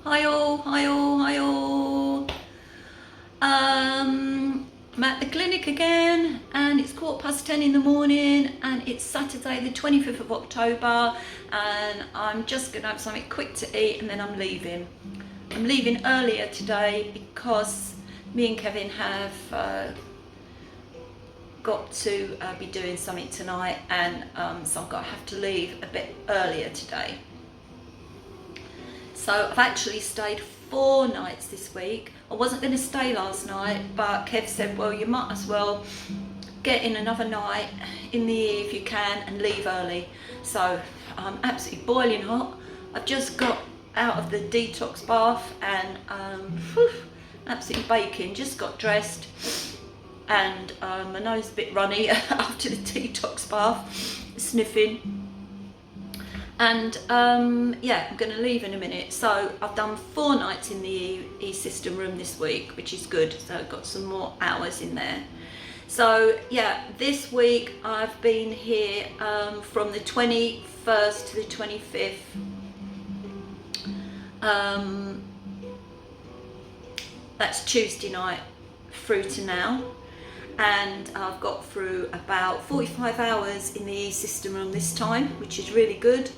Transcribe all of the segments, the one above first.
Hi all, hi all, hi all. I'm at the clinic again and it's 10:15 in the morning and it's Saturday the 25th of October and I'm just going to have something quick to eat and then I'm leaving. I'm leaving earlier today because me and Kevin have got to be doing something tonight and so I'm going to have to leave a bit earlier today. So I've actually stayed 4 nights this week. I wasn't going to stay last night, but Kev said, well, you might as well get in another night in the year if you can and leave early. So I'm absolutely boiling hot. I've just got out of the detox bath and absolutely baking. Just got dressed and my nose is a bit runny after the detox bath, sniffing. And yeah, I'm going to leave in a minute. So I've done 4 nights in the E-System room this week, which is good. So I've got some more hours in there. So yeah, this week I've been here from the 21st to the 25th. That's Tuesday night through to now. And I've got through about 45 hours in the E-System room this time, which is really good.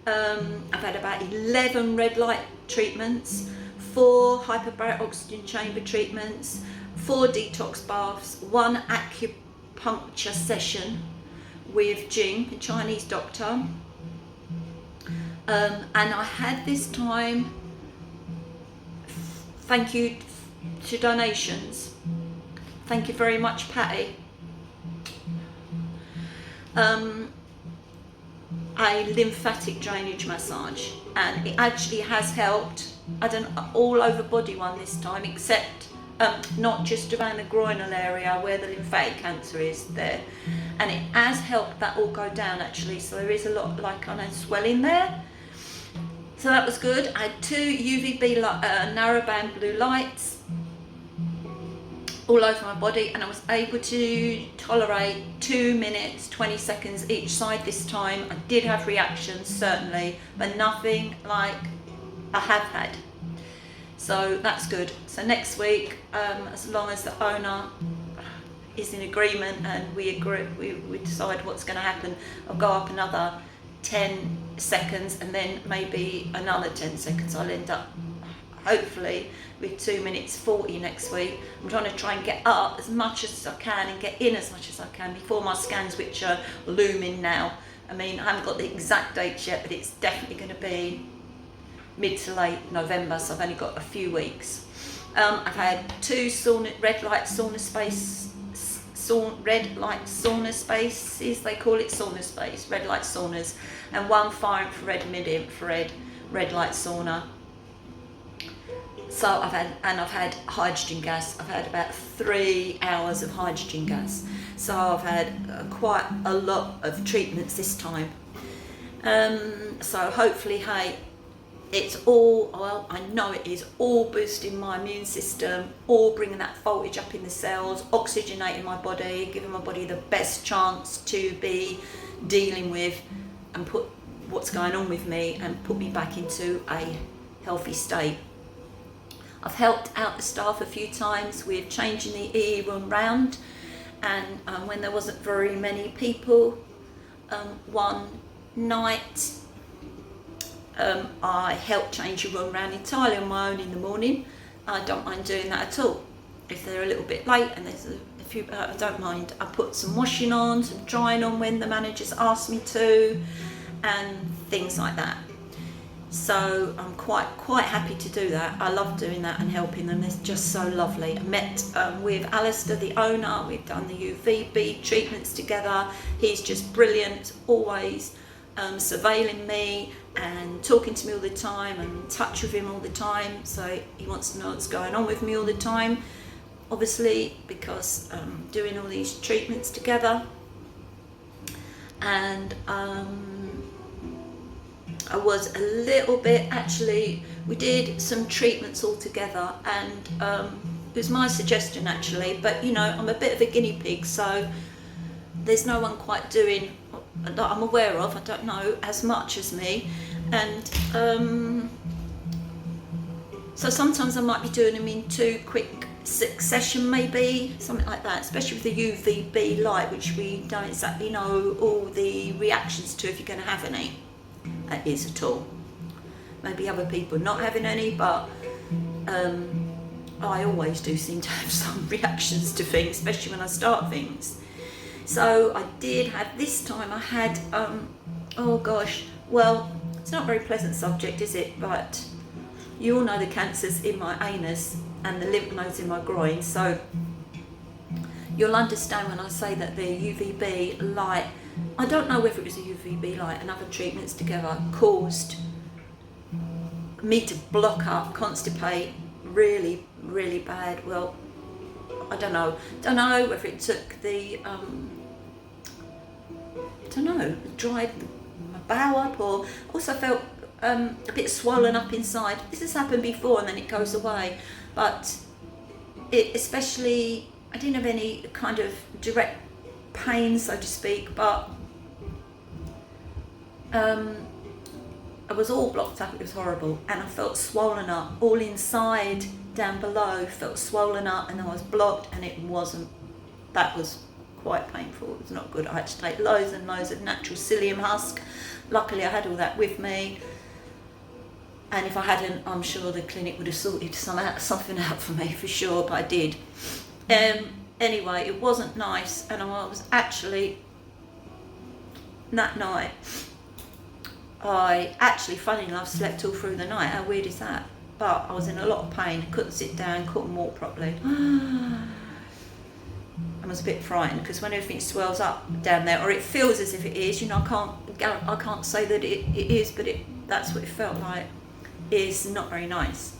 I've had about 11 red light treatments, 4 hyperbaric oxygen chamber treatments, 4 detox baths, 1 acupuncture session with Jing, the Chinese doctor. And I had this time, thank you to donations. Thank you very much, Patty. A lymphatic drainage massage, and it actually has helped. I don't all over body one this time, except not just around the groinal area where the lymphatic cancer is there, and it has helped that all go down actually. So there is a lot like kind of swelling there. So that was good. I had 2 UVB narrowband blue lights all over my body, and I was able to tolerate 2 minutes 20 seconds each side this time. I did have reactions certainly, but nothing like I have had, so that's good. So next week, as long as the owner is in agreement and we decide what's going to happen, I'll go up another 10 seconds and then maybe another 10 seconds. I'll end up hopefully with 2 minutes 40 next week. I'm trying to try and get up as much as I can and get in as much as I can before my scans, which are looming now. I mean, I haven't got the exact dates yet, but it's definitely going to be mid to late November, so I've only got a few weeks. I've had 2 red light sauna spaces, they call it sauna space, red light saunas, and 1 far infrared, mid infrared red light sauna. So I've had hydrogen gas. I've had about 3 hours of hydrogen gas. So I've had quite a lot of treatments this time. So hopefully, hey, it's all, well, I know it is all boosting my immune system, all bringing that voltage up in the cells, oxygenating my body, giving my body the best chance to be dealing with and put what's going on with me and put me back into a healthy state. I've helped out the staff a few times with changing the EE room round, and when there wasn't very many people, one night I helped change the room round entirely on my own in the morning. I don't mind doing that at all. If they're a little bit late and there's a few, I don't mind. I put some washing on, some drying on when the managers ask me to, and things like that. So I'm quite happy to do that. I love doing that and helping them. It's just so lovely. I met with Alistair, the owner. We've done the UVB treatments together. He's just brilliant, always surveilling me and talking to me all the time. I'm in touch with him all the time. So he wants to know what's going on with me all the time, obviously, because doing all these treatments together. And I was a little bit, actually, we did some treatments all together, and it was my suggestion actually, but you know, I'm a bit of a guinea pig, so there's no one quite doing that I'm aware of, I don't know, as much as me, and So sometimes I might be doing them in 2 quick succession, maybe, something like that, especially with the UVB light, which we don't exactly know all the reactions to, if you're going to have any, that is at all. Maybe other people not having any, but I always do seem to have some reactions to things, especially when I start things. So I did have, this time I had, oh gosh, well, it's not a very pleasant subject, is it? But you all know the cancers in my anus and the lymph nodes in my groin, so you'll understand when I say that the UVB light, I don't know whether it was a UVB light and other treatments together, caused me to block up, constipate really, really bad. Well, I don't know whether it took the, dried my bowel up, or also felt a bit swollen up inside. This has happened before and then it goes away, but it especially, I didn't have any kind of direct pain, so to speak, but I was all blocked up. It was horrible, and I felt swollen up all inside, down below, felt swollen up, and I was blocked, and it wasn't, that was quite painful. It was not good. I had to take loads and loads of natural psyllium husk. Luckily I had all that with me, and if I hadn't, I'm sure the clinic would have sorted something out for me for sure, but I did. Anyway, it wasn't nice, and I was actually, that night, I actually, funny enough, slept all through the night. How weird is that? But I was in a lot of pain, couldn't sit down, couldn't walk properly. I was a bit frightened, because when everything swells up down there, or it feels as if it is, I can't say that it is, but that's what it felt like. It's not very nice.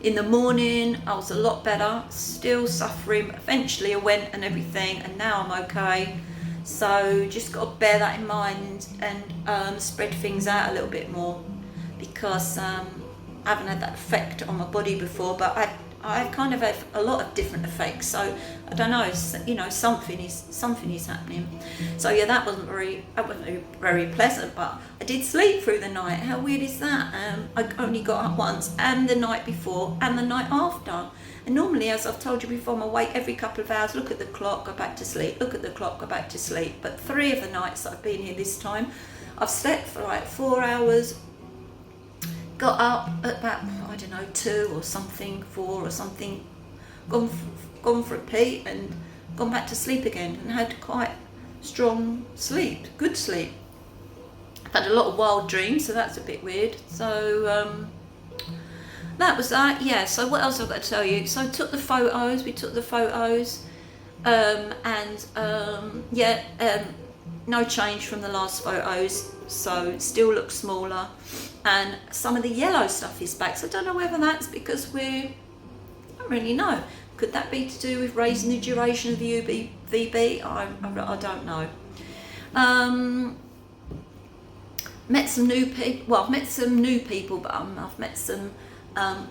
In the morning, I was a lot better, still suffering. Eventually I went and everything, and now I'm okay. So just got to bear that in mind and spread things out a little bit more, because I haven't had that effect on my body before, but I kind of have a lot of different effects. So I don't know, something is happening. So yeah, that wasn't very pleasant, but I did sleep through the night. How weird is that? I only got up once, and the night before and the night after. And normally, as I've told you before, I'm awake every couple of hours, look at the clock, go back to sleep, look at the clock, go back to sleep. But 3 of the nights that I've been here this time, I've slept for like 4 hours, got up at about, 2 or something, 4 or something, gone for a pee and gone back to sleep again, and had quite strong sleep, good sleep. I've had a lot of wild dreams, so that's a bit weird. So that was that. Yeah, so what else I've got to tell you? So I took the photos, no change from the last photos, so it still looks smaller, and some of the yellow stuff is back. So I don't know whether that's because I don't really know. Could that be to do with raising the duration of the UVB? I don't know. Met some new people. Well, I've met some new people, but I've met some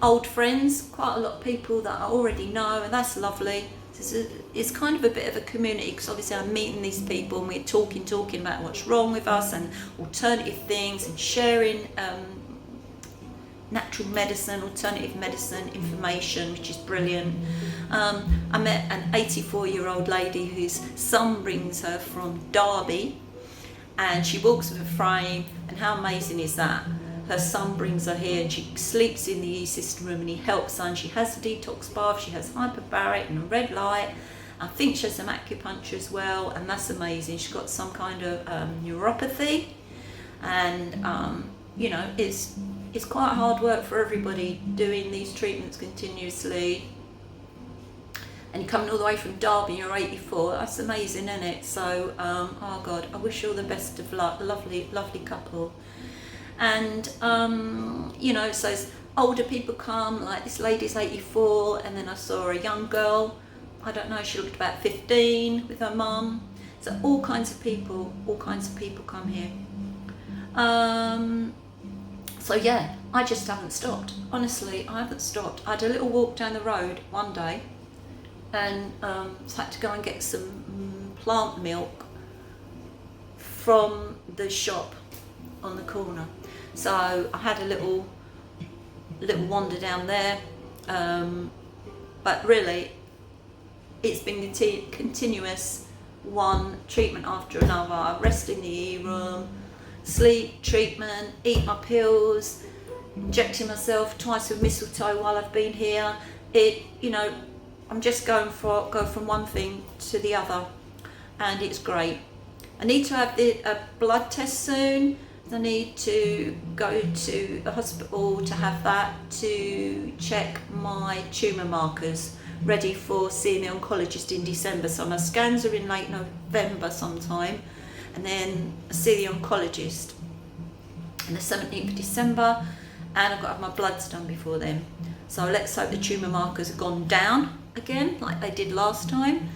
old friends, quite a lot of people that I already know, and that's lovely. It's kind of a bit of a community, because obviously I'm meeting these people and we're talking about what's wrong with us and alternative things, and sharing natural medicine, alternative medicine information, which is brilliant. I met an 84-year-old lady whose son brings her from Derby, and she walks with a frame, and how amazing is that? Her son brings her here, and she sleeps in the E-system room, and he helps her, and she has a detox bath, she has hyperbaric and a red light. I think she has some acupuncture as well, and that's amazing. She's got some kind of neuropathy, and it's quite hard work for everybody doing these treatments continuously. And you're coming all the way from Derby, you're 84, that's amazing, isn't it? So, oh God, I wish you all the best of luck, lovely, lovely couple. And, so as older people come, like this lady's 84, and then I saw a young girl, I don't know, she looked about 15 with her mum. So all kinds of people come here. So yeah, I just haven't stopped. Honestly, I haven't stopped. I had a little walk down the road one day, and had to go and get some plant milk from the shop on the corner. So I had a little little wander down there, but really it's been continuous, one treatment after another. Rest in the E room, sleep treatment, eat my pills, injecting myself twice with mistletoe while I've been here. I'm just go from one thing to the other, and it's great. I need to have a blood test soon. I need to go to the hospital to have that, to check my tumour markers, ready for seeing the oncologist in December. So my scans are in late November sometime, and then I see the oncologist on the 17th of December, and I've got to have my bloods done before then. So let's hope the tumour markers have gone down again like they did last time.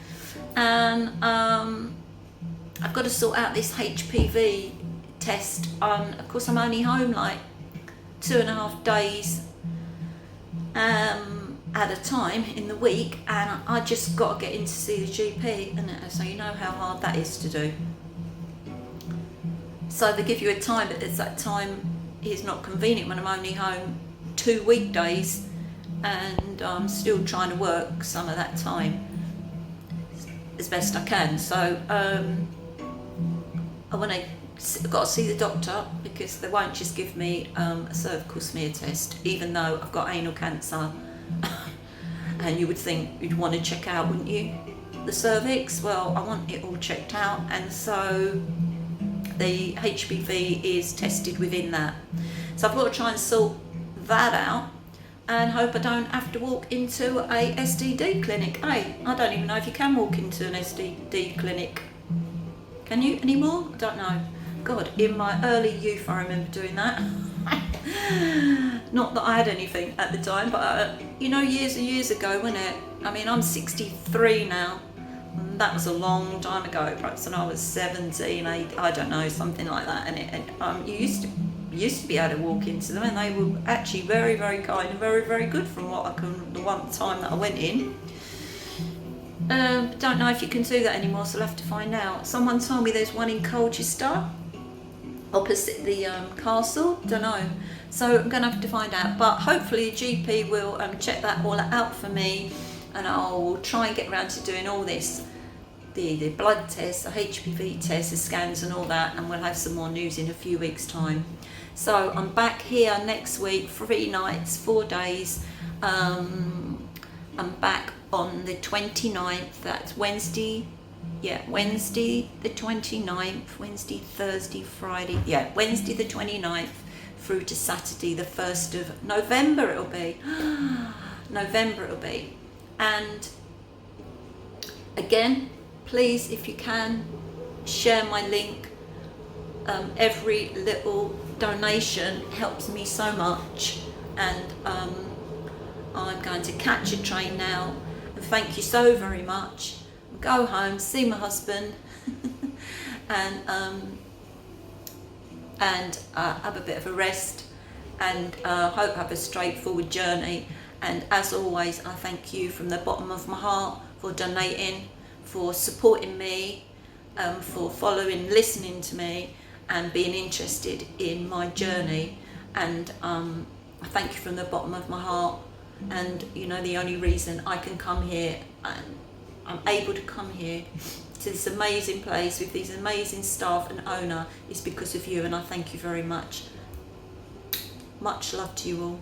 And I've got to sort out this HPV test. Of course, I'm only home like 2.5 days at a time in the week, and I just got to get in to see the GP, and so you know how hard that is to do. So they give you a time, but it's that time is not convenient when I'm only home 2 weekdays, and I'm still trying to work some of that time as best I can. So I've got to see the doctor, because they won't just give me a cervical smear test, even though I've got anal cancer. And you would think you'd want to check out, wouldn't you, the cervix? Well, I want it all checked out, and so the HPV is tested within that. So I've got to try and sort that out, and hope I don't have to walk into a STD clinic. Hey, I don't even know if you can walk into an STD clinic. Can you anymore? I don't know. God, in my early youth I remember doing that. Not that I had anything at the time, but years and years ago, wasn't it? I mean, I'm 63 now. And that was a long time ago, perhaps when I was 17, I don't know, something like that. And you used to be able to walk into them, and they were actually very, very kind and very, very good from the one time that I went in. Don't know if you can do that anymore, so I'll have to find out. Someone told me there's one in Colchester, opposite the castle. Don't know, so I'm going to have to find out. But hopefully the GP will check that all out for me, and I'll try and get around to doing all this, the blood tests, the HPV tests, the scans and all that, and we'll have some more news in a few weeks' time. So I'm back here next week, 3 nights, 4 days. I'm back on the 29th, that's Wednesday. Yeah, Wednesday the 29th, Wednesday, Thursday, Friday. Yeah, Wednesday the 29th through to Saturday the 1st of November it'll be. November it'll be. And again, please, if you can, share my link. Every little donation helps me so much, and I'm going to catch a train now, and thank you so very much. Go home, see my husband, and have a bit of a rest, and hope I have a straightforward journey. And as always, I thank you from the bottom of my heart for donating, for supporting me, for following, listening to me, and being interested in my journey. And I thank you from the bottom of my heart. And the only reason I can come here, and I'm able to come here to this amazing place with these amazing staff and owner, is because of you, and I thank you very much. Much love to you all.